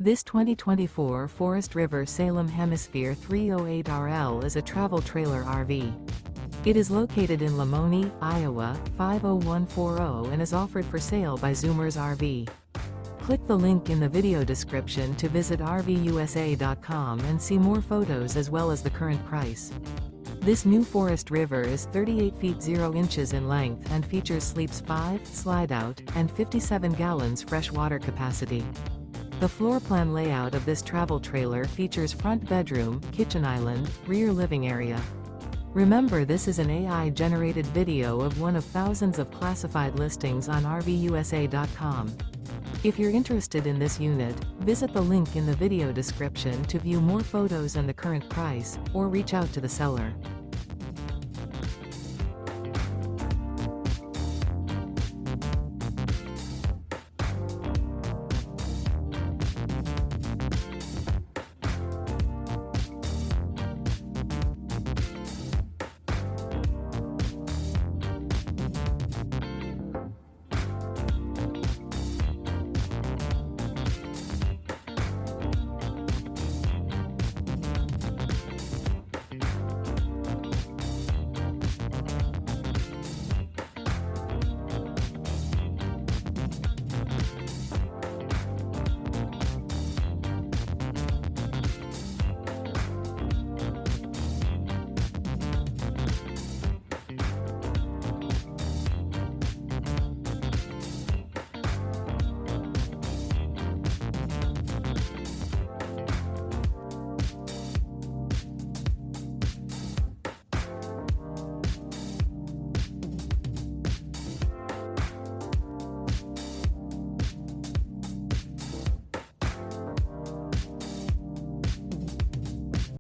This 2024 Forest River Salem Hemisphere 308RL is a travel trailer RV. It is located in Lamoni, Iowa, 50140 and is offered for sale by Zoomers RV. Click the link in the video description to visit RVUSA.com and see more photos as well as the current price. This new Forest River is 38 feet 0 inches in length and features sleeps 5, Slideout, and 57 gallons fresh water capacity. The floor plan layout of this travel trailer features front bedroom, kitchen island, rear living area. Remember, this is an AI-generated video of one of thousands of classified listings on RVUSA.com. If you're interested in this unit, visit the link in the video description to view more photos and the current price, or reach out to the seller.